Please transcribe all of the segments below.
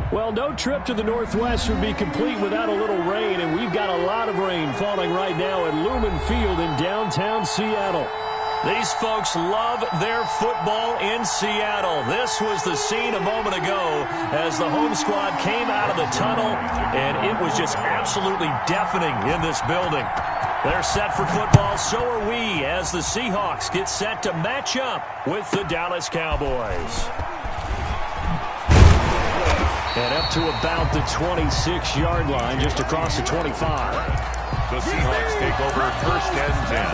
Well, no trip to the Northwest would be complete without a little rain, and we've got a lot of rain falling right now at Lumen Field in downtown Seattle. These folks love their football in Seattle. This was the scene a moment ago as the home squad came out of the tunnel, and it was just absolutely deafening in this building. They're set for football, so are we, as the Seahawks get set to match up with the Dallas Cowboys. And up to about the 26-yard line, just across the 25. The Seahawks take over first and 10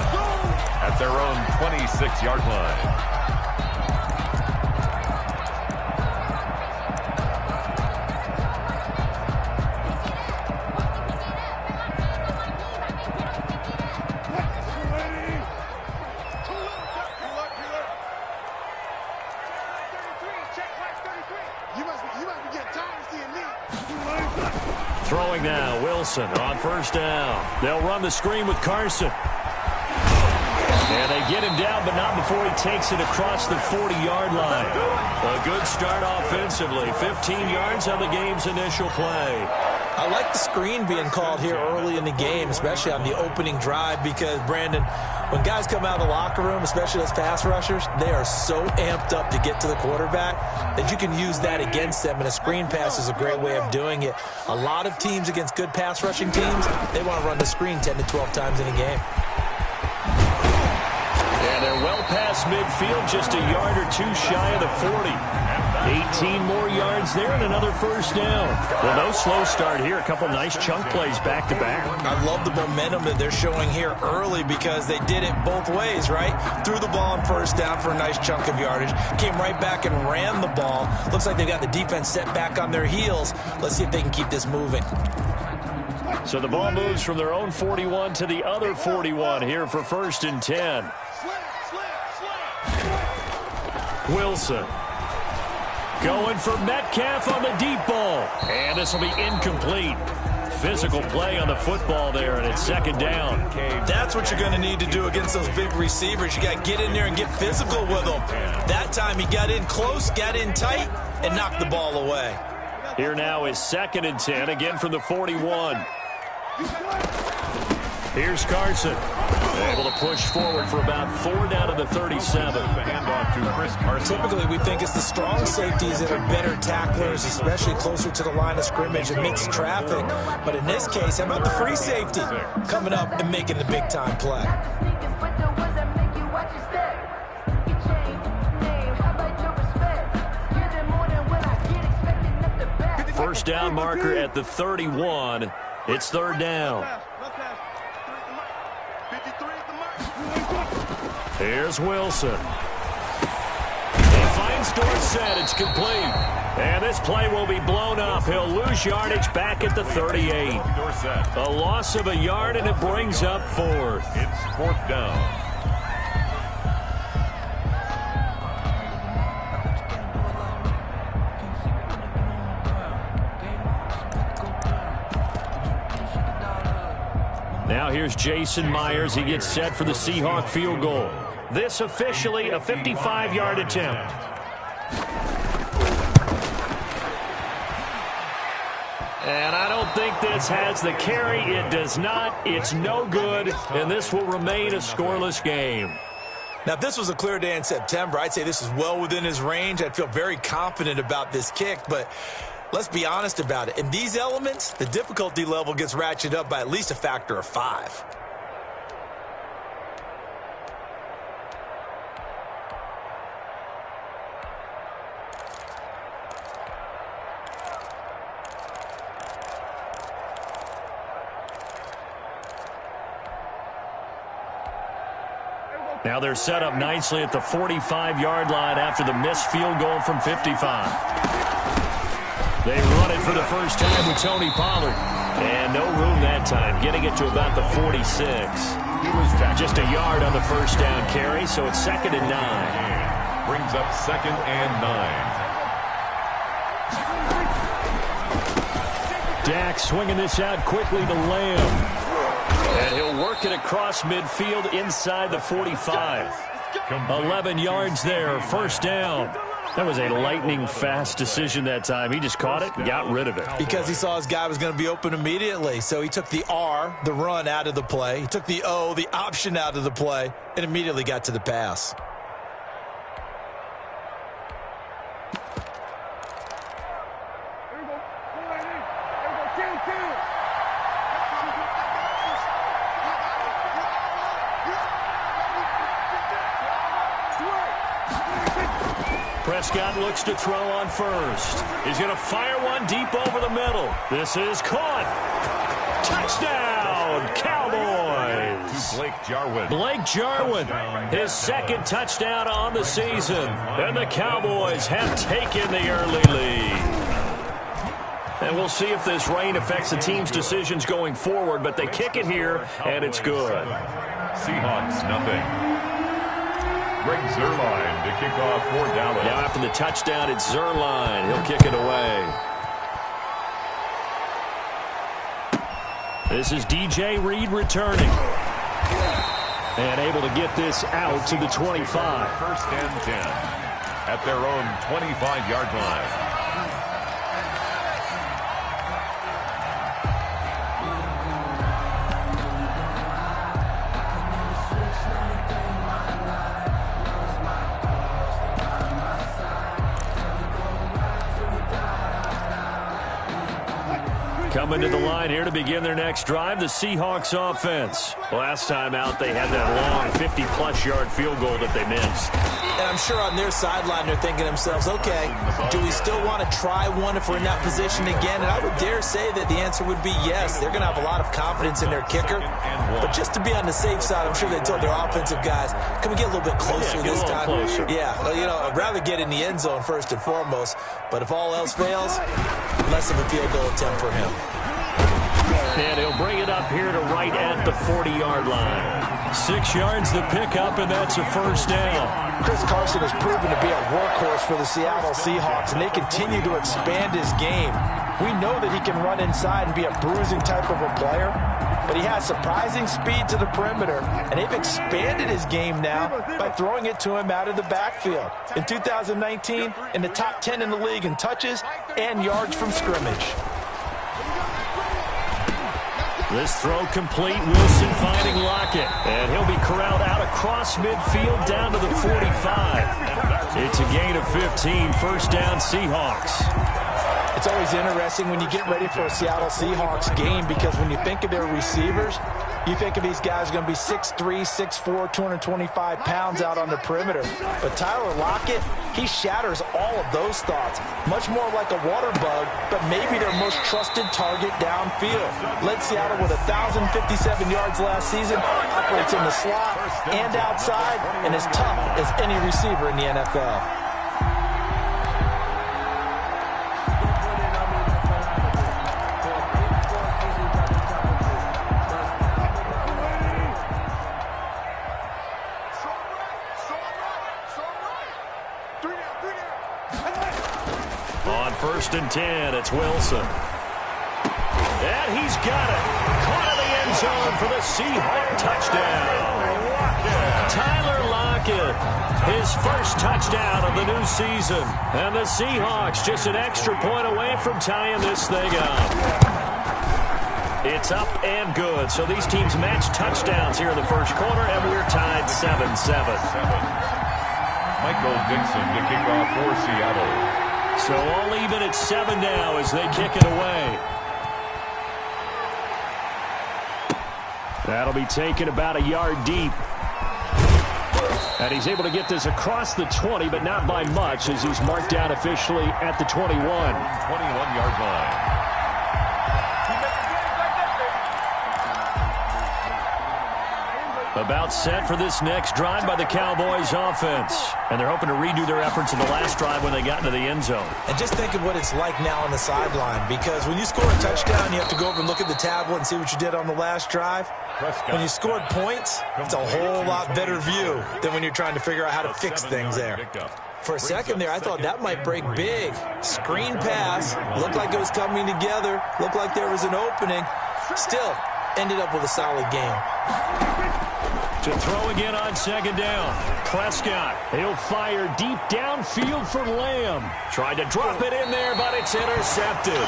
at their own 26-yard line. Throwing now, Wilson on first down. They'll run the screen with Carson. And they get him down, but not before he takes it across the 40-yard line. A good start offensively. 15 yards on the game's initial play. I like the screen being called here early in the game, especially on the opening drive, because, Brandon, when guys come out of the locker room, especially those pass rushers, they are so amped up to get to the quarterback that you can use that against them, and a screen pass is a great way of doing it. A lot of teams against good pass rushing teams, they want to run the screen 10 to 12 times in a game. And they're well past midfield, just a yard or two shy of the 40. 18 more yards there and another first down. Well, no slow start here. A couple nice chunk plays back-to-back. I love the momentum that they're showing here early because they did it both ways, right? Threw the ball on first down for a nice chunk of yardage. Came right back and ran the ball. Looks like they've got the defense set back on their heels. Let's see if they can keep this moving. So the ball moves from their own 41 to the other 41 here for first and 10. Wilson. Going for Metcalf on the deep ball. And this will be incomplete. Physical play on the football there, and it's second down. That's what you're going to need to do against those big receivers. You got to get in there and get physical with them. That time he got in close, got in tight, and knocked the ball away. Here now is second and 10, again from the 41. Here's Carson. Able to push forward for about 4 down to the 37. The handoff to Chris Carson. Typically, we think it's the strong safeties that are better tacklers, especially closer to the line of scrimmage and mixed traffic. But in this case, how about the free safety coming up and making the big-time play? First down marker at the 31. It's third down. Here's Wilson. He finds Dorsett. It's complete. And this play will be blown up. He'll lose yardage back at the 38. A loss of a yard, and it brings up fourth. It's fourth down. Now here's Jason Myers. He gets set for the Seahawk field goal. This officially a 55-yard attempt. And I don't think this has the carry. It does not. It's no good, and this will remain a scoreless game. Now, if this was a clear day in September, I'd say this is well within his range. I'd feel very confident about this kick, but let's be honest about it. In these elements, the difficulty level gets ratcheted up by at least a factor of 5. Now they're set up nicely at the 45-yard line after the missed field goal from 55. They run it for the first time with Tony Pollard. And no room that time, getting it to about the 46. Just a yard on the first down carry, so it's second and 9. Brings up second and 9. Dak swinging this out quickly to Lamb. And he'll work it across midfield inside the 45. 11 yards there, first down. That was a lightning-fast decision that time. He just caught it and got rid of it. Because he saw his guy was going to be open immediately. So he took the R, the run, out of the play. He took the O, the option, out of the play, and immediately got to the pass. Prescott looks to throw on first. He's going to fire one deep over the middle. This is caught. Touchdown, Cowboys. To Blake Jarwin. Blake Jarwin, his second touchdown on the season. And the Cowboys have taken the early lead. And we'll see if this rain affects the team's decisions going forward, but they kick it here, and it's good. Seahawks, nothing. Greg Zuerlein to kick off for Dallas. Now after the touchdown, it's Zuerlein. He'll kick it away. This is DJ Reed returning. And able to get this out to the 25. First and 10 at their own 25-yard line. Coming to the line here to begin their next drive, the Seahawks offense. Last time out, they had that long 50-plus yard field goal that they missed. And I'm sure on their sideline they're thinking to themselves, okay, do we still want to try one if we're in that position again? And I would dare say that the answer would be yes. They're going to have a lot of confidence in their kicker. But just to be on the safe side, I'm sure they told their offensive guys, can we get a little bit closer this time? Closer. Yeah, well, you know, I'd rather get in the end zone first and foremost. But if all else fails, less of a field goal attempt for him. And he'll bring it up here to right at the 40-yard line. 6 yards the pickup, and that's a first down. Chris Carson has proven to be a workhorse for the Seattle Seahawks, and they continue to expand his game. We know that he can run inside and be a bruising type of a player, but he has surprising speed to the perimeter, and they've expanded his game now by throwing it to him out of the backfield. In 2019, in the top 10 in the league in touches and yards from scrimmage. This throw complete. Wilson finding Lockett. And he'll be corralled out across midfield down to the 45. It's a gain of 15. First down, Seahawks. It's always interesting when you get ready for a Seattle Seahawks game because when you think of their receivers, you think of these guys going to be 6'3", 6'4", 225 pounds out on the perimeter. But Tyler Lockett, he shatters all of those thoughts. Much more like a water bug, but maybe their most trusted target downfield. Led Seattle with 1,057 yards last season, operates in the slot and outside, and as tough as any receiver in the NFL. First and 10, it's Wilson. And he's got it. Caught in the end zone for the Seahawk touchdown. Tyler Lockett, his first touchdown of the new season. And the Seahawks just an extra point away from tying this thing up. It's up and good. So these teams match touchdowns here in the first quarter, and we're tied 7-7. Michael Dixon to kick off for Seattle. So all even at 7 now as they kick it away. That'll be taken about a yard deep. And he's able to get this across the 20, but not by much as he's marked down officially at the 21. 21-yard line. About set for this next drive by the Cowboys offense. And they're hoping to redo their efforts in the last drive when they got into the end zone. And just think of what it's like now on the sideline, because when you score a touchdown, you have to go over and look at the tablet and see what you did on the last drive. When you scored points, it's a whole lot better view than when you're trying to figure out how to fix things there. For a second there, I thought that might break big. Screen pass, looked like it was coming together, looked like there was an opening. Still, ended up with a solid game. To throw again on second down. Prescott. He'll fire deep downfield for Lamb. Tried to drop it in there, but it's intercepted.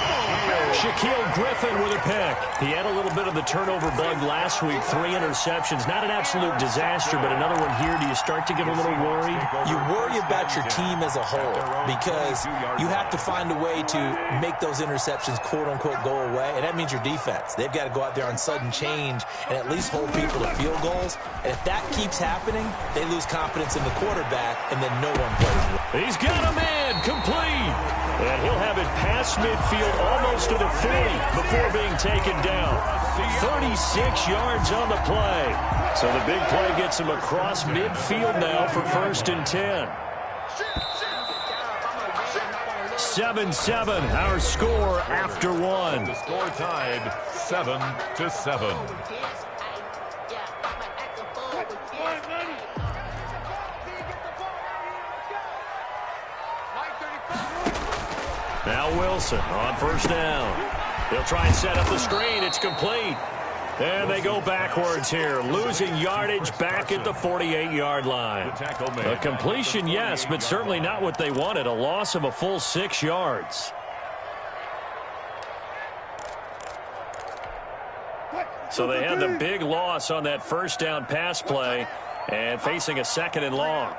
Shaquille Griffin with a pick. He had a little bit of the turnover bug last week. 3 interceptions. Not an absolute disaster, but another one here. Do you start to get a little worried? You worry about your team as a whole because you have to find a way to make those interceptions, quote-unquote, go away, and that means your defense. They've got to go out there on sudden change and at least hold people to field goals. And if that keeps happening, they lose confidence in the quarterback, and then no one plays well. He's got a man complete. And he'll have it past midfield almost to the 40 before being taken down. 36 yards on the play. So the big play gets him across midfield now for 1st and 10. 7-7, our score after 1. The score tied 7-7. Now Wilson on 1st down. He'll try and set up the screen. It's complete. And they go backwards here, losing yardage back at the 48-yard line. A completion, yes, but certainly not what they wanted. A loss of a full 6 yards. So they had the big loss on that 1st down pass play and facing a 2nd and long.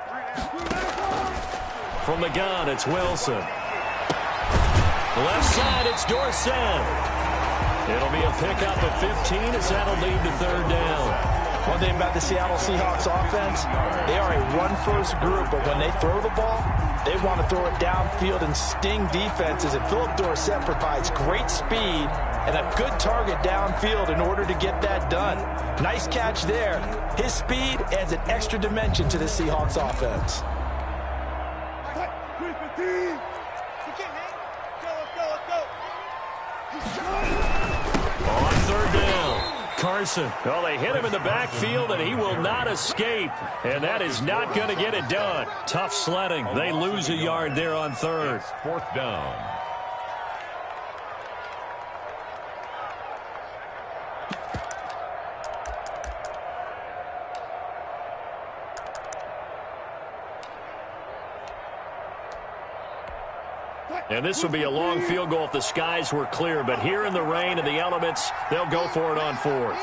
From the gun, it's Wilson. Left side, it's Dorsett. It'll be a pickup of 15 as that'll lead to 3rd down. One thing about the Seattle Seahawks offense, they are a run-first group, but when they throw the ball, they want to throw it downfield and sting defenses. And Philip Dorsett provides great speed and a good target downfield in order to get that done. Nice catch there. His speed adds an extra dimension to the Seahawks offense. On 3rd down, Carson. Well, they hit him in the backfield, and he will not escape. And that is not going to get it done. Tough sledding. They lose a yard there on 3rd. 4th down. And this will be a long field goal if the skies were clear. But here in the rain and the elements, they'll go for it on 4th.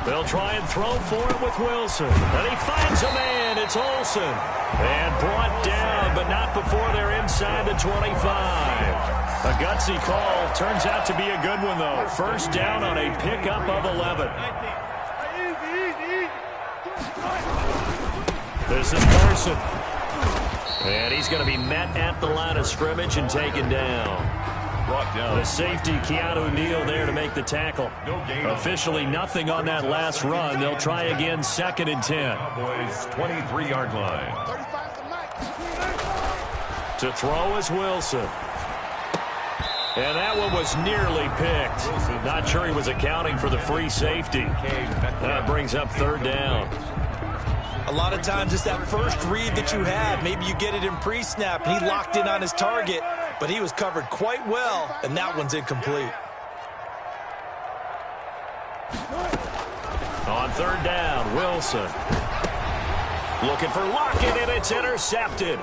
They'll try and throw for it with Wilson. And he finds a man. It's Olsen. And brought down, but not before they're inside the 25. A gutsy call. Turns out to be a good one, though. 1st down on a pickup of 11. This is Carson. And he's going to be met at the line of scrimmage and taken down. Brought down. The safety, Keanu Neal, there to make the tackle. Officially nothing on that last run. They'll try again, 2nd and 10. Cowboys 23-yard line. To throw is Wilson. And that one was nearly picked. Not sure he was accounting for the free safety. That brings up 3rd down. A lot of times it's that first read that you have. Maybe you get it in pre-snap, and he locked in on his target, but he was covered quite well, and that one's incomplete. On 3rd down, Wilson. Looking for Lockett, and it's intercepted.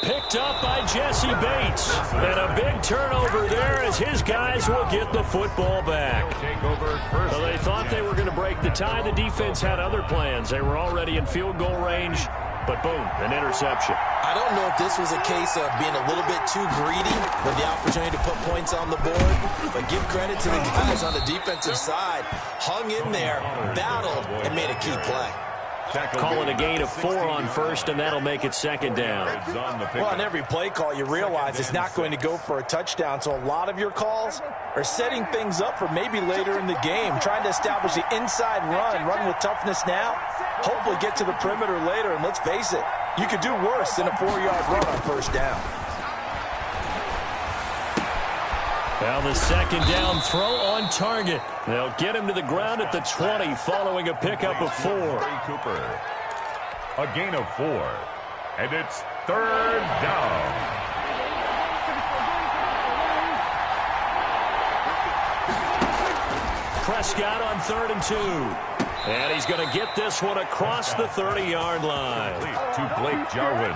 Picked up by Jesse Bates. And a big turnover there as his guys will get the football back. So they thought they were going to break the tie. The defense had other plans. They were already in field goal range, but boom, an interception. I don't know if this was a case of being a little bit too greedy with the opportunity to put points on the board, but give credit to the guys on the defensive side. Hung in there, battled, and made a key play. Call it a gain of 4 on 1st, and that'll make it 2nd down. Well, on every play call, you realize it's not going to go for a touchdown, so a lot of your calls are setting things up for maybe later in the game, trying to establish the inside run with toughness now, hopefully get to the perimeter later, and let's face it, you could do worse than a 4-yard run on 1st down. Now the 2nd down throw on target. They'll get him to the ground at the 20 following a pickup of 4. Cooper. A gain of 4. And it's 3rd down. Prescott on 3rd and 2. And he's going to get this one across the 30-yard line. To Blake Jarwin.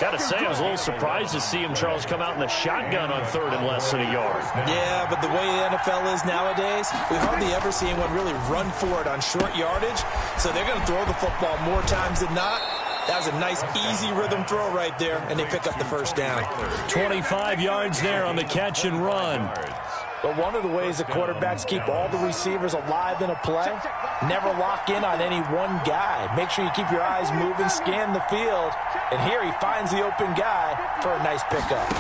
Got to say, I was a little surprised to see him, Charles, come out in the shotgun on third and less than a yard. Yeah, but the way the NFL is nowadays, we hardly ever see anyone really run for it on short yardage. So they're going to throw the football more times than not. That was a nice, easy rhythm throw right there, and they pick up the first down. 25 yards there on the catch and run. But one of the ways that quarterbacks keep all the receivers alive in a play, never lock in on any one guy. Make sure you keep your eyes moving, scan the field. And here he finds the open guy for a nice pickup.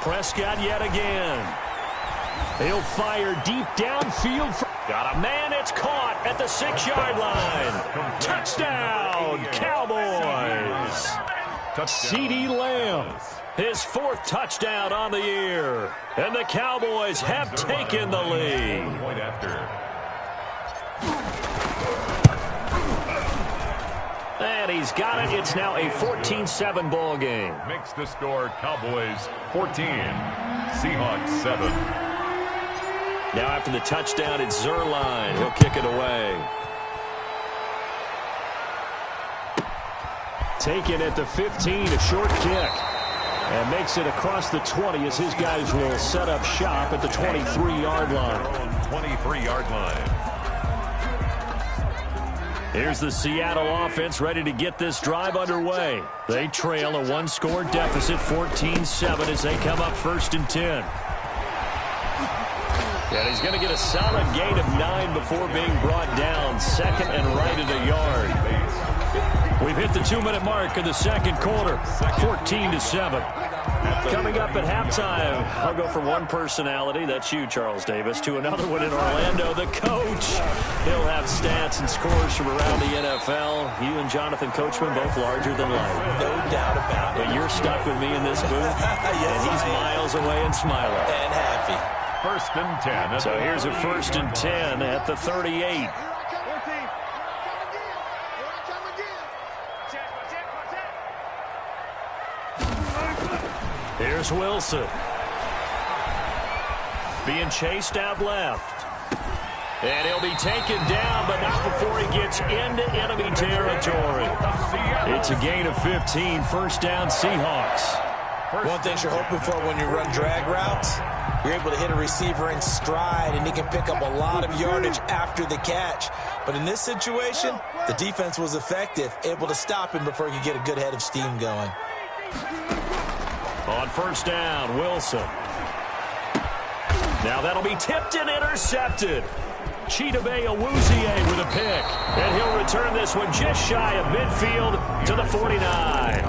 Prescott yet again. He'll fire deep downfield. Got a man, it's caught at the 6-yard line. Touchdown, Cowboys. CeeDee Lamb, his 4th touchdown on the year. And the Cowboys have taken the lead. Point after. And he's got it. It's now a 14-7 ball game. Makes the score Cowboys 14, Seahawks 7. Now after the touchdown, it's Zerline. He'll kick it away. Taken at the 15, a short kick. And makes it across the 20 as his guys will set up shop at the 23-yard line. 23-yard line. Here's the Seattle offense ready to get this drive underway. They trail a 1-score deficit, 14-7, as they come up 1st and 10. And he's going to get a solid gain of 9 before being brought down. 2nd and right at a yard. We've hit the 2-minute mark of the 2nd quarter, 14-7. Coming up at halftime, I'll go from one personality, that's you, Charles Davis, to another one in Orlando, the coach. He'll have stats and scores from around the NFL. You and Jonathan Coachman, both larger than life. No doubt about it. But you're stuck with me in this booth, yes, and he's miles away and smiling. And happy. 1st and 10. So here's a 1st and 10 at the 38. Here's Wilson. Being chased out left. And he'll be taken down, but not before he gets into enemy territory. It's a gain of 15, 1st down Seahawks. One thing you're hoping for when you run drag routes, you're able to hit a receiver in stride, and he can pick up a lot of yardage after the catch. But in this situation, the defense was effective, able to stop him before he could get a good head of steam going. On 1st down, Wilson. Now that'll be tipped and intercepted. Chidobe Awuzie with a pick. And he'll return this one just shy of midfield to the 49.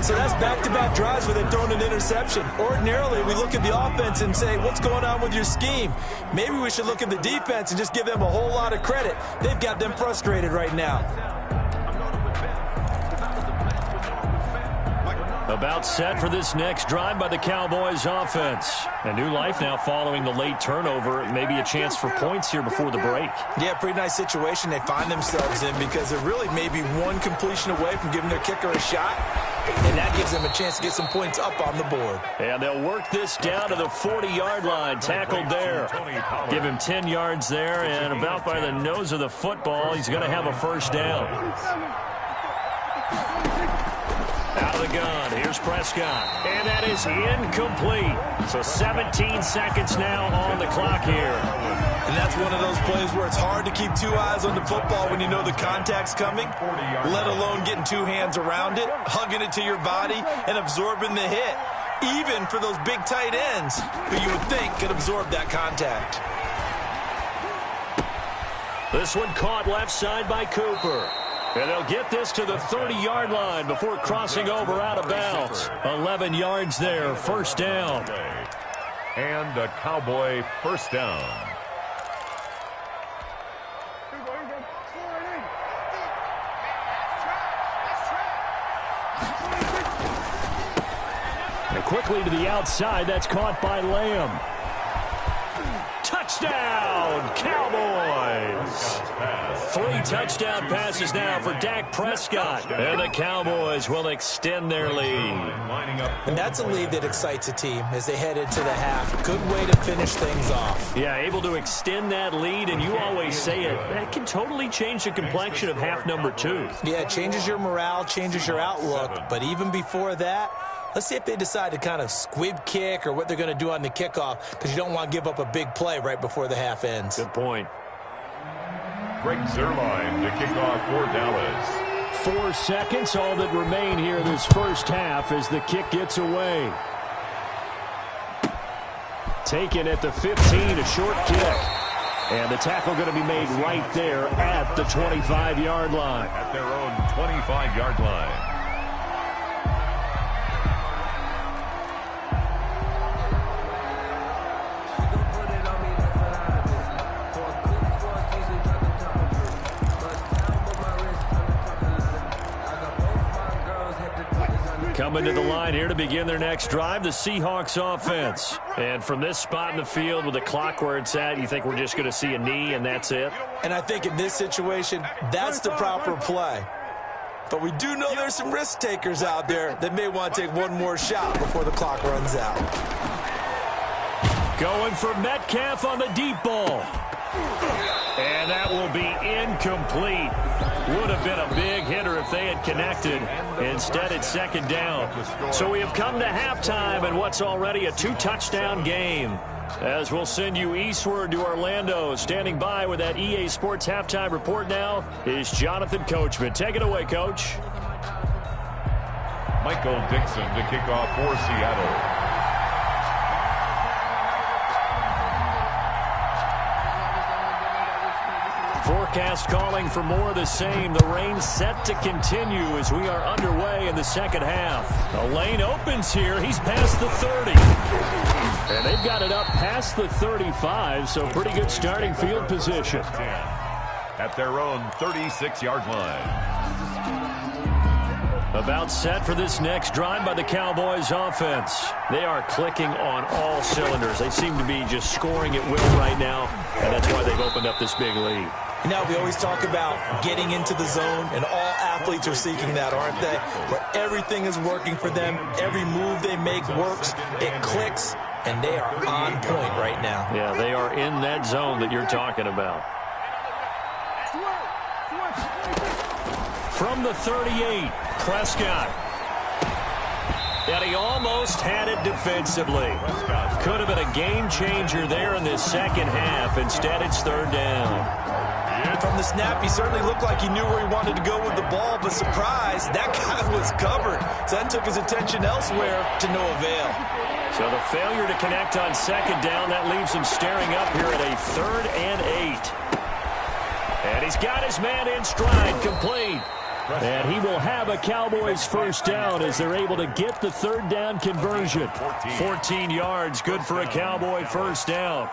So that's back-to-back drives where they've thrown an interception. Ordinarily, we look at the offense and say, what's going on with your scheme? Maybe we should look at the defense and just give them a whole lot of credit. They've got them frustrated right now. About set for this next drive by the Cowboys offense. A new life now following the late turnover. Maybe a chance for points here before the break. Yeah, pretty nice situation they find themselves in because they're really maybe one completion away from giving their kicker a shot. And that gives them a chance to get some points up on the board. And they'll work this down to the 40-yard line. Tackled there. Give him 10 yards there, and about by the nose of the football, he's going to have a 1st down. Out of the gun, here's Prescott. And that is incomplete. So 17 seconds now on the clock here. And that's one of those plays where it's hard to keep 2 eyes on the football when you know the contact's coming, let alone getting 2 hands around it, hugging it to your body, and absorbing the hit. Even for those big tight ends who you would think could absorb that contact. This one caught left side by Cooper. And they'll get this to the 30-yard line before crossing over out of bounds. 11 yards there, 1st down. And a Cowboy 1st down. And quickly to the outside, that's caught by Lamb. Touchdown, Cowboys! 3 touchdown passes now for Dak Prescott. And the Cowboys will extend their lead. And that's a lead that excites a team as they head into the half. Good way to finish things off. Yeah, able to extend that lead, and you always say it, that can totally change the complexion of half number 2. Yeah, it changes your morale, changes your outlook. But even before that, let's see if they decide to kind of squib kick or what they're going to do on the kickoff, because you don't want to give up a big play right before the half ends. Good point. Greg Zuerlein to kick off for Dallas. 4 seconds, all that remain here this first half as the kick gets away. Taken at the 15, a short kick. And the tackle going to be made right there at the 25-yard line. At their own 25-yard line. Coming to the line here to begin their next drive, the Seahawks offense. And from this spot in the field with the clock where it's at, you think we're just going to see a knee and that's it? And I think in this situation, that's the proper play. But we do know there's some risk takers out there that may want to take one more shot before the clock runs out. Going for Metcalf on the deep ball. And that will be incomplete. Would have been a big hitter if they had connected. Instead, it's second down. So we have come to halftime in what's already a 2-touchdown game. As we'll send you eastward to Orlando. Standing by with that EA Sports halftime report now is Jonathan Coachman. Take it away, Coach. Michael Dixon to kick off for Seattle. Forecast calling for more of the same. The rain set to continue as we are underway in the second half. The lane opens here. He's past the 30. And they've got it up past the 35, so pretty good starting field position. At their own 36-yard line. About set for this next drive by the Cowboys offense. They are clicking on all cylinders. They seem to be just scoring at will right now, and that's why they've opened up this big lead. You know, we always talk about getting into the zone, and all athletes are seeking that, aren't they? Where everything is working for them, every move they make works, it clicks, and they are on point right now. Yeah, they are in that zone that you're talking about. From the 38, Prescott. And he almost had it defensively. Could have been a game changer there in this second half. Instead, it's third down. From the snap, he certainly looked like he knew where he wanted to go with the ball, but surprise, that guy was covered. So that took his attention elsewhere to no avail. So the failure to connect on second down, that leaves him staring up here at a 3rd and 8. And he's got his man in stride, complete. And he will have a Cowboys first down as they're able to get the third down conversion. 14 yards, good for a Cowboy first down.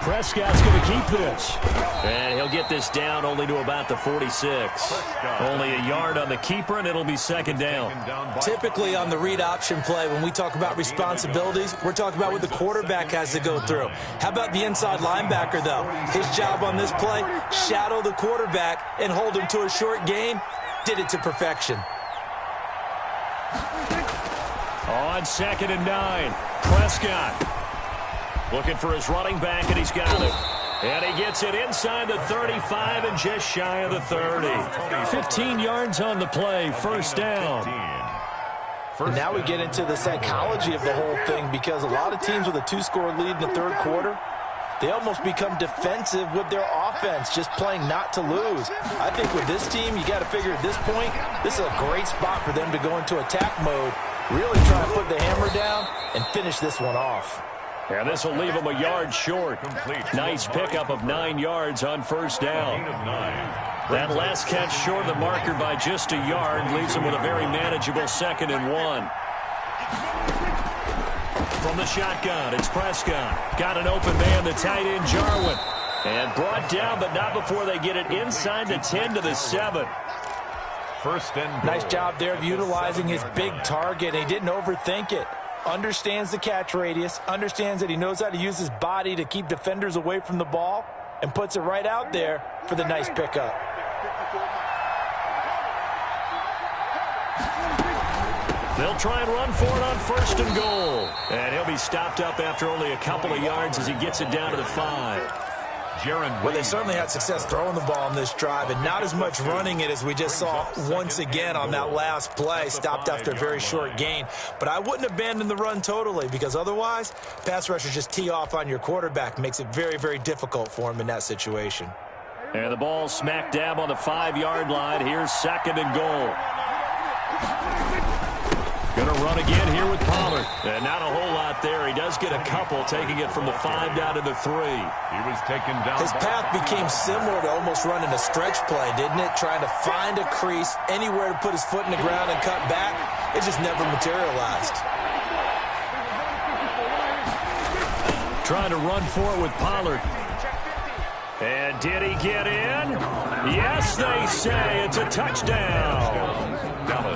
Prescott's going to keep this. And he'll get this down only to about the 46. Only a yard on the keeper, and it'll be second down. Typically on the read option play, when we talk about responsibilities, we're talking about what the quarterback has to go through. How about the inside linebacker, though? His job on this play, shadow the quarterback and hold him to a short gain. Did it to perfection. On 2nd and 9, Prescott. Looking for his running back, and he's got it. And he gets it inside the 35 and just shy of the 30. 15 yards on the play, first down. And now we get into the psychology of the whole thing, because a lot of teams with a 2-score lead in the third quarter, they almost become defensive with their offense, just playing not to lose. I think with this team, you got to figure at this point, this is a great spot for them to go into attack mode, really try to put the hammer down and finish this one off. And this will leave him a yard short. Nice pickup of 9 yards on first down. That last catch short of the marker by just a yard leaves him with a very manageable 2nd and 1. From the shotgun, it's Prescott. Got an open man, the tight end, Jarwin. And brought down, but not before they get it inside the 10 to the 7. First and nice job there of utilizing his big target. He didn't overthink it. Understands the catch radius, understands that he knows how to use his body to keep defenders away from the ball, and puts it right out there for the nice pickup. They'll try and run for it on first and goal. And he'll be stopped up after only a couple of yards as he gets it down to the 5. Well, they certainly had success throwing the ball on this drive and not as much running it as we just saw once again on that last play. Stopped after a very short gain. But I wouldn't abandon the run totally, because otherwise, pass rushers just tee off on your quarterback. Makes it very, very difficult for him in that situation. And the ball smack dab on the 5-yard line. Here's second and goal. Going to run again here with Pollard. And not a whole lot there. He does get a couple, taking it from the 5 down to the 3. He was taken down. His path became similar to almost running a stretch play, didn't it? Trying to find a crease, anywhere to put his foot in the ground and cut back. It just never materialized. Trying to run for it with Pollard. And did he get in? Yes, they say it's a touchdown.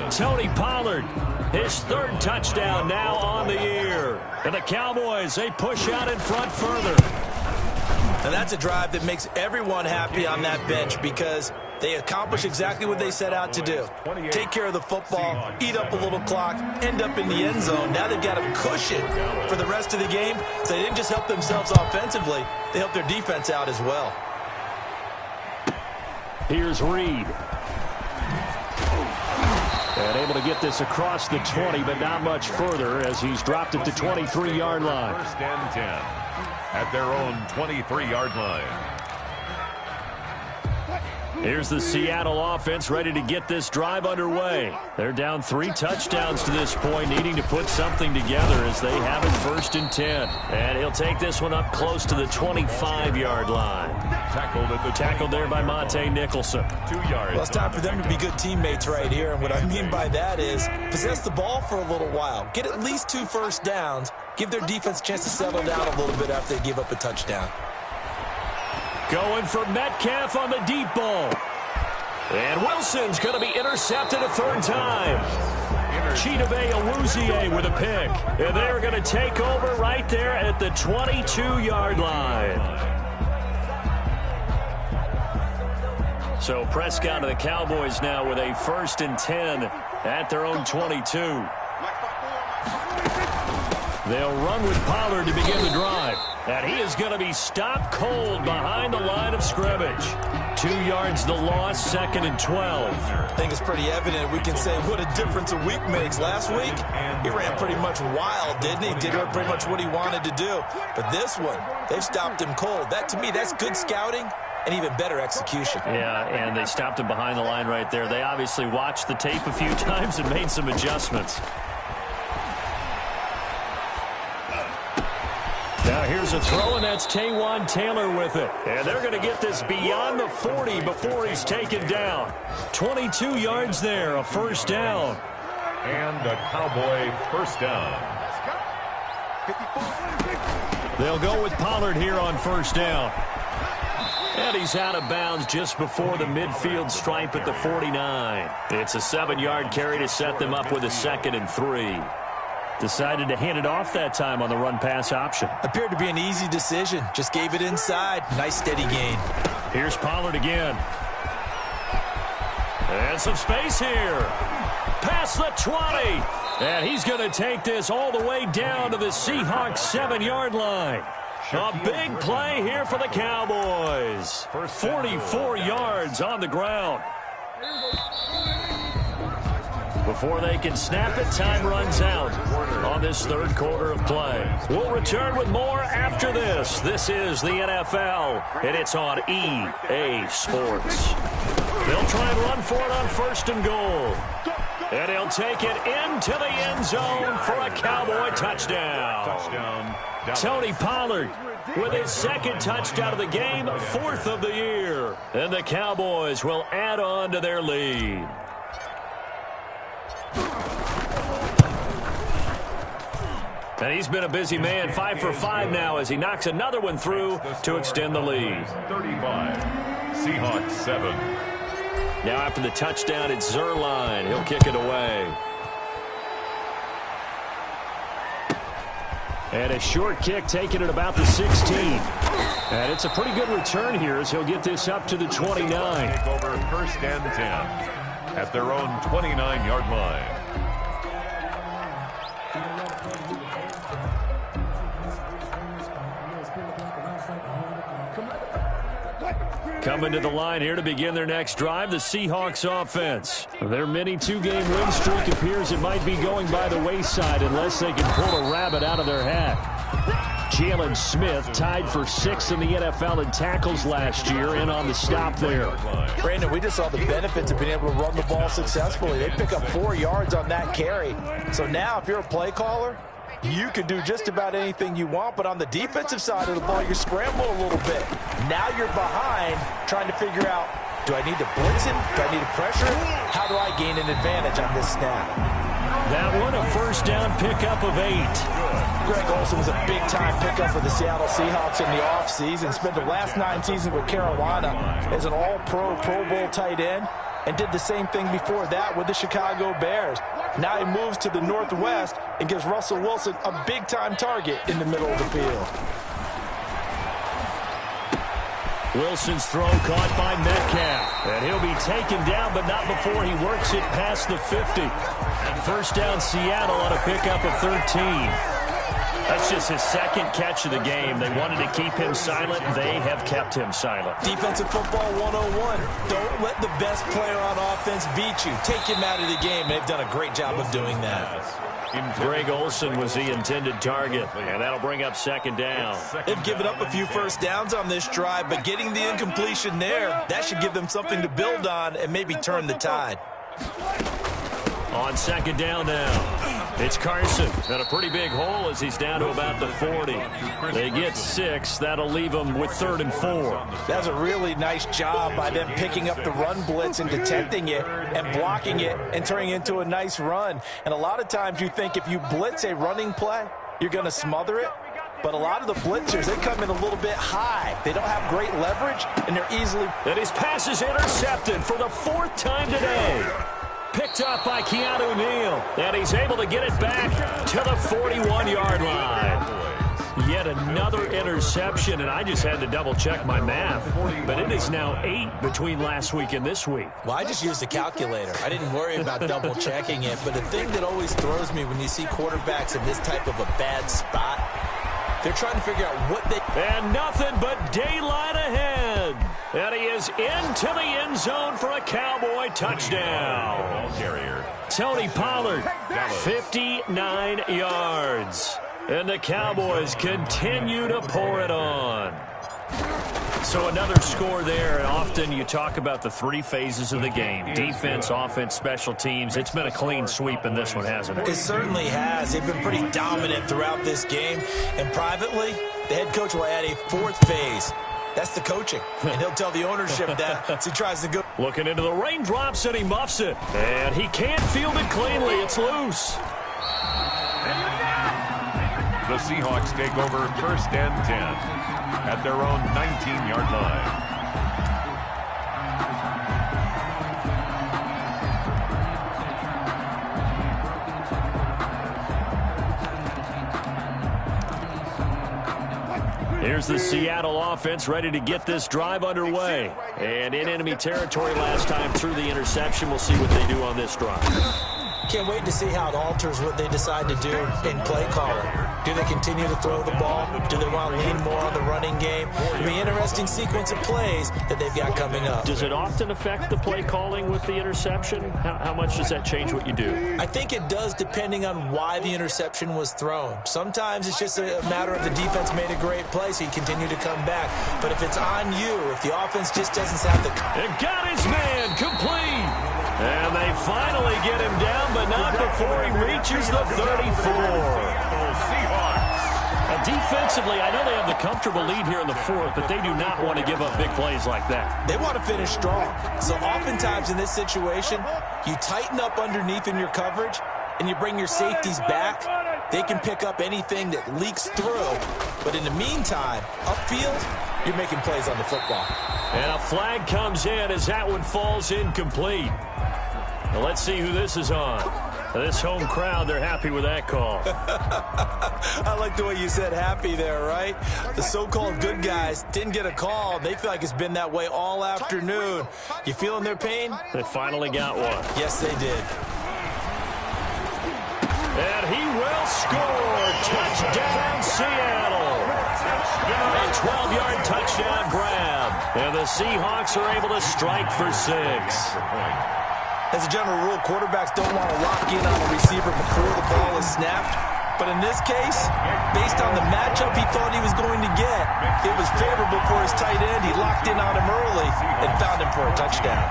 Tony Pollard, his 3rd touchdown now on the year. And the Cowboys, they push out in front further. And that's a drive that makes everyone happy on that bench, because they accomplish exactly what they set out to do. Take care of the football, eat up a little clock, end up in the end zone. Now they've got a cushion for the rest of the game. So they didn't just help themselves offensively, they helped their defense out as well. Here's Reed. And able to get this across the 20, but not much further as he's dropped it to 23-yard line. First and 10 at their own 23-yard line. Here's the Seattle offense ready to get this drive underway. They're down 3 touchdowns to this point, needing to put something together as they have it first and 10. And he'll take this one up close to the 25-yard line. Tackled there by Monte Nicholson. 2 yards. Well, it's time for them to be good teammates right here. And what I mean by that is possess the ball for a little while. Get at least 2 first downs. Give their defense a chance to settle down a little bit after they give up a touchdown. Going for Metcalf on the deep ball. And Wilson's going to be intercepted a 3rd time. Chidobe Awuzie with a pick. And they're going to take over right there at the 22-yard line. So Prescott and the Cowboys now with a 1st and 10 at their own 22. They'll run with Pollard to begin the drive. And he is going to be stopped cold behind the line of scrimmage. 2 yards the loss, 2nd and 12. I think it's pretty evident. We can say what a difference a week makes. Last week, he ran pretty much wild, didn't he? Did pretty much what he wanted to do. But this one, they've stopped him cold. That, to me, that's good scouting and even better execution. Yeah, and they stopped him behind the line right there. They obviously watched the tape a few times and made some adjustments. Now here's a throw, and that's Taywan Taylor with it. And they're going to get this beyond the 40 before he's taken down. 22 yards there, a 1st down. And a Cowboy 1st down. They'll go with Pollard here on 1st down. And he's out of bounds just before the midfield stripe at the 49. It's a 7-yard carry to set them up with a 2nd and 3. Decided to hand it off that time on the run-pass option. Appeared to be an easy decision. Just gave it inside. Nice steady gain. Here's Pollard again. And some space here. Past the 20. And he's going to take this all the way down to the Seahawks 7-yard line. A big play here for the Cowboys. 44 yards on the ground. Before they can snap it, time runs out on this 3rd quarter of play. We'll return with more after this. This is the NFL, and it's on EA Sports. They'll try and run for it on 1st and goal. And he'll take it into the end zone for a Cowboy touchdown. Tony Pollard with his 2nd touchdown of the game, 4th of the year. And the Cowboys will add on to their lead. And he's been a busy man, 5 for 5 now as he knocks another one through to extend the lead. 35, Seahawks 7. Now after the touchdown, it's Zerline. He'll kick it away. And a short kick taken at about the 16. And it's a pretty good return here as he'll get this up to the 29. Take over first and 10 at their own 29-yard line. Coming to the line here to begin their next drive, the Seahawks offense. Their mini two-game win streak appears it might be going by the wayside unless they can pull a rabbit out of their hat. Jalen Smith tied for 6th in the NFL in tackles last year and on the stop there. Brandon, we just saw the benefits of being able to run the ball successfully. They pick up 4 yards on that carry. So now if you're a play caller, you can do just about anything you want, but on the defensive side of the ball, you scramble a little bit. Now you're behind trying to figure out, do I need to blitz him? Do I need to pressure him? How do I gain an advantage on this snap? That one, a first down pickup of 8. Greg Olsen was a big-time pickup for the Seattle Seahawks in the offseason. Spent the last 9 seasons with Carolina as an all-pro, Pro Bowl tight end, and did the same thing before that with the Chicago Bears. Now he moves to the Northwest and gives Russell Wilson a big-time target in the middle of the field. Wilson's throw caught by Metcalf. And he'll be taken down, but not before he works it past the 50. First down Seattle on a pickup of 13. That's just his second catch of the game. They wanted to keep him silent. They have kept him silent. Defensive football 101. Don't let the best player on offense beat you. Take him out of the game. They've done a great job of doing that. Greg Olsen was the intended target, and that'll bring up second down. They've given up a few first downs on this drive, but getting the incompletion there, that should give them something to build on and maybe turn the tide. On second down now, it's Carson. And a pretty big hole as he's down to about the 40. They get 6. That'll leave them with 3rd and 4. That's a really nice job by them picking up the run blitz and detecting it and blocking it and turning it into a nice run. And a lot of times you think if you blitz a running play, you're going to smother it. But a lot of the blitzers, they come in a little bit high. They don't have great leverage, and they're easily... And his pass is intercepted for the 4th time today. Picked up by Keanu Neal. And he's able to get it back to the 41-yard line. Yet another interception, and I just had to double-check my math. But it is now 8 between last week and this week. Well, I just used a calculator. I didn't worry about double-checking it. But the thing that always throws me when you see quarterbacks in this type of a bad spot, they're trying to figure out what they... And nothing but daylight ahead. And he is into the end zone for a Cowboy touchdown. Tony Pollard, 59 yards. And the Cowboys continue to pour it on. So another score there, and often you talk about the 3 phases of the game. Defense, offense, special teams. It's been a clean sweep in this one, hasn't it? It certainly has. They've been pretty dominant throughout this game. And privately, the head coach will add a 4th phase. That's the coaching. And he'll tell the ownership that as he tries to go. Looking into the raindrops, and he muffs it. And he can't field it cleanly. It's loose. The Seahawks take over first and 10 at their own 19-yard line. Here's the Seattle offense ready to get this drive underway. And in enemy territory last time through the interception. We'll see what they do on this drive. Can't wait to see how it alters what they decide to do in play calling. Do they continue to throw the ball? Do they want to lean more on the running game? It'll be an interesting sequence of plays that they've got coming up. Does it often affect the play calling with the interception? How much does that change what you do? I think it does, depending on why the interception was thrown. Sometimes it's just a matter of the defense made a great play, so you continue to come back. But if it's on you, if the offense just doesn't have the... And got his man complete. And they finally get him down, but not before he reaches the 34. Defensively, I know they have the comfortable lead here in the 4th, but they do not want to give up big plays like that. They want to finish strong. So oftentimes in this situation, you tighten up underneath in your coverage, and you bring your safeties back, They can pick up anything that leaks through. But in the meantime, upfield, you're making plays on the football. And a flag comes in as that one falls incomplete. Now let's see who this is on. This home crowd, they're happy with that call. I like the way you said happy there, right? The so-called good guys didn't get a call. They feel like it's been that way all afternoon. You feeling their pain? They finally got one. Yes, they did. And he will score. Touchdown, Seattle. A 12-yard touchdown grab. And the Seahawks are able to strike for 6. As a general rule, quarterbacks don't want to lock in on a receiver before the ball is snapped. But in this case, based on the matchup he thought he was going to get, it was favorable for his tight end. He locked in on him early and found him for a touchdown.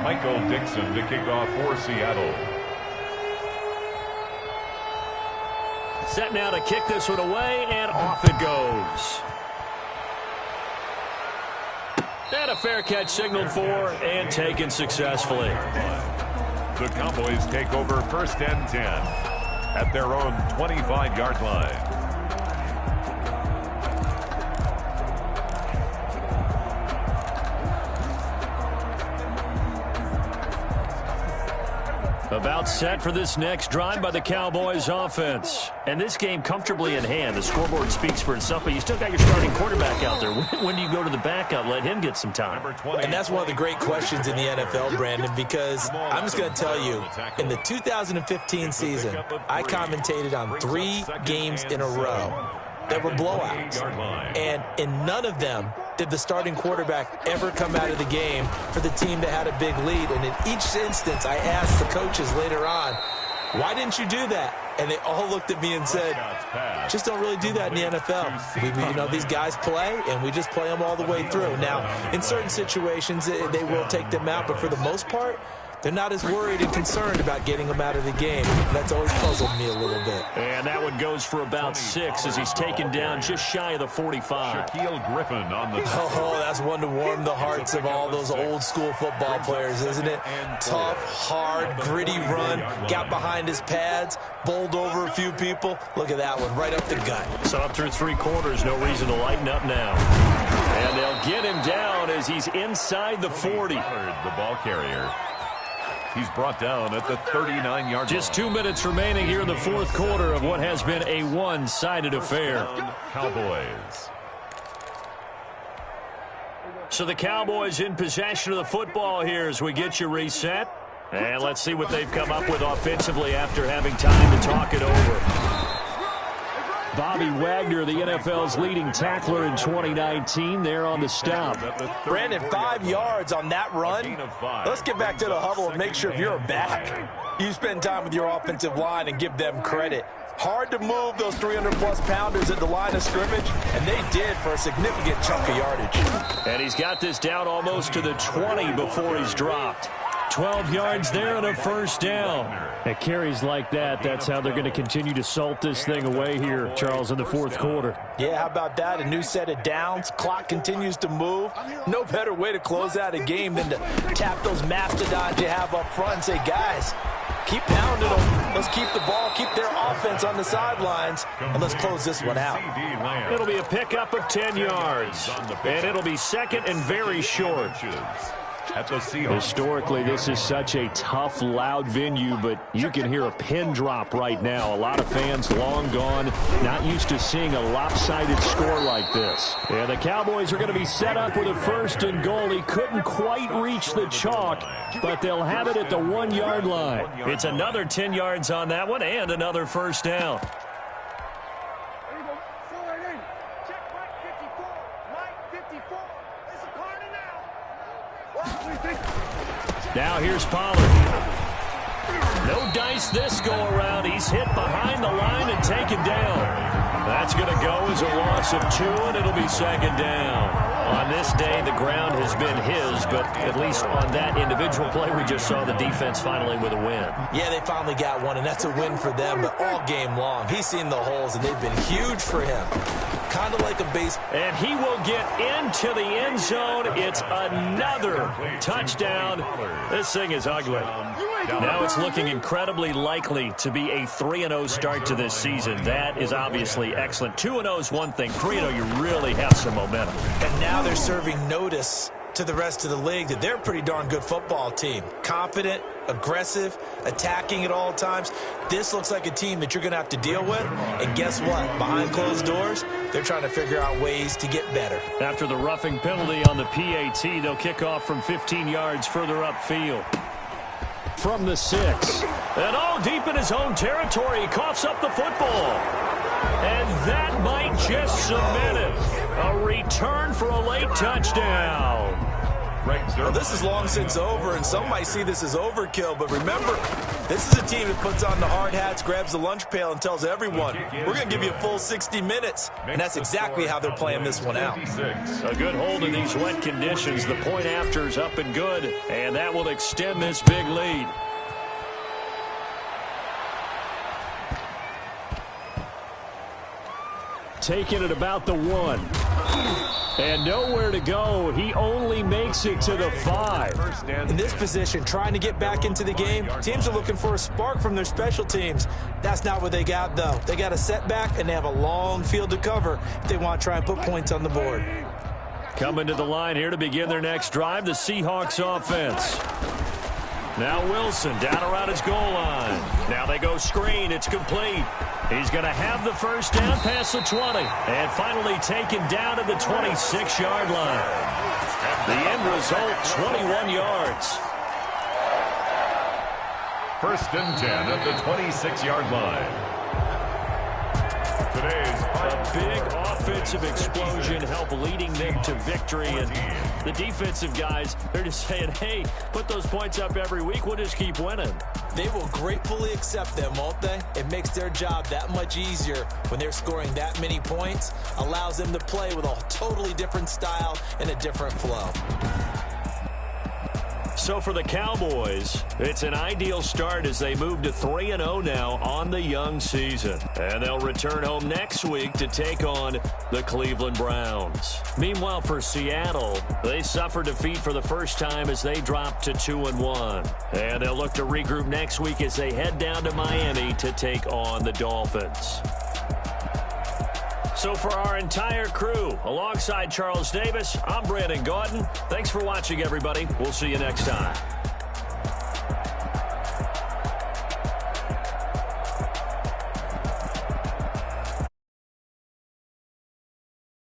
Michael Dixon to kick off for Seattle. Set now to kick this one away, and off it goes. And a fair catch signaled for and taken successfully. The Cowboys take over 1st and 10 at their own 25-yard line. About set for this next drive by the Cowboys offense. And this game comfortably in hand. The scoreboard speaks for itself, but you still got your starting quarterback out there. When do you go to the backup? Let him get some time. And that's one of the great questions in the NFL, Brandon, because I'm just going to tell you, in the 2015 season, I commentated on 3 games in a row that were blowouts. And in none of them did the starting quarterback ever come out of the game for the team that had a big lead. And in each instance, I asked the coaches later on, why didn't you do that? And they all looked at me and said, just don't really do that in the NFL. These guys play, and we just play them all the way through. Now, in certain situations, they will take them out, but for the most part, they're not as worried and concerned about getting them out of the game. That's always puzzled me a little bit. And that one goes for about 6 as he's taken down just shy of the 45. Shaquille Griffin on the... Oh, that's one to warm the hearts of all those old-school football players, isn't it? Tough, hard, gritty run, got behind his pads, bowled over a few people. Look at that one, right up the gut. So up through 3 quarters, no reason to lighten up now. And they'll get him down as he's inside the 40. The ball carrier. He's brought down at the 39-yard line. Just 2 minutes remaining here in the 4th quarter of what has been a one-sided affair. Cowboys. So the Cowboys in possession of the football here as we get you reset. And let's see what they've come up with offensively after having time to talk it over. Bobby Wagner, the NFL's leading tackler in 2019, there on the stop. Brandon, 5 yards on that run. Let's get back to the huddle and make sure if you're back, you spend time with your offensive line and give them credit. Hard to move those 300-plus pounders at the line of scrimmage, and they did for a significant chunk of yardage. And he's got this down almost to the 20 before he's dropped. 12 yards there and a first down. At carries like that, that's how they're going to continue to salt this thing away here, Charles, in the 4th quarter. Yeah, how about that? A new set of downs. Clock continues to move. No better way to close out a game than to tap those mastodons you have up front and say, guys, keep pounding them. Let's keep the ball, keep their offense on the sidelines, and let's close this one out. It'll be a pickup of 10 yards, and it'll be second and very short. Historically, this is such a tough, loud venue, but you can hear a pin drop right now. A lot of fans long gone, not used to seeing a lopsided score like this. And the Cowboys are going to be set up with a 1st and goal. He couldn't quite reach the chalk, but they'll have it at the 1-yard line. It's another 10 yards on that one and another first down. Now here's Pollard. No dice this go-around. He's hit behind the line and taken down. That's going to go as a loss of 2, and it'll be 2nd down. On this day, the ground has been his, but at least on that individual play, we just saw the defense finally with a win. Yeah, they finally got one, and that's a win for them, but all game long, he's seen the holes, and they've been huge for him. kind of like a base. And he will get into the end zone. It's another touchdown. This thing is ugly. Now it's looking incredibly likely to be a 3-0 start to this season. That is obviously excellent. 2-0 is one thing. 3-0, you really have some momentum. And now they're serving notice to the rest of the league that they're a pretty darn good football team. Confident, aggressive, attacking at all times. This looks like a team that you're going to have to deal with. And guess what? Behind closed doors, they're trying to figure out ways to get better. After the roughing penalty on the PAT, they'll kick off from 15 yards further upfield. From the 6. And all deep in his own territory, he coughs up the football. And that might just cement it. A return for a late touchdown. Well, this is long since over, and some might see this as overkill. But remember, this is a team that puts on the hard hats, grabs the lunch pail, and tells everyone, we're going to give you a full 60 minutes. And that's exactly how they're playing this one out. A good hold in these wet conditions. The point after is up and good, and that will extend this big lead. Taking it about the 1. And nowhere to go. He only makes it to the 5. In this position, trying to get back into the game, teams are looking for a spark from their special teams. That's not what they got, though. They got a setback, and they have a long field to cover if they want to try and put points on the board. Coming to the line here to begin their next drive, the Seahawks offense. Now Wilson down around his goal line. Now they go screen. It's complete. He's going to have the first down past the 20. And finally taken down at the 26-yard line. The end result, 21 yards. First and 10 at the 26-yard line. Today's a big offensive explosion help leading them to victory. And the defensive guys, they're just saying, hey, put those points up every week. We'll just keep winning. They will gratefully accept them, won't they? It makes their job that much easier when they're scoring that many points. Allows them to play with a totally different style and a different flow. So for the Cowboys, it's an ideal start as they move to 3-0 now on the young season. And they'll return home next week to take on the Cleveland Browns. Meanwhile, for Seattle, they suffered defeat for the first time as they dropped to 2-1. And they'll look to regroup next week as they head down to Miami to take on the Dolphins. So for our entire crew, alongside Charles Davis, I'm Brandon Gaudin. Thanks for watching, everybody. We'll see you next time.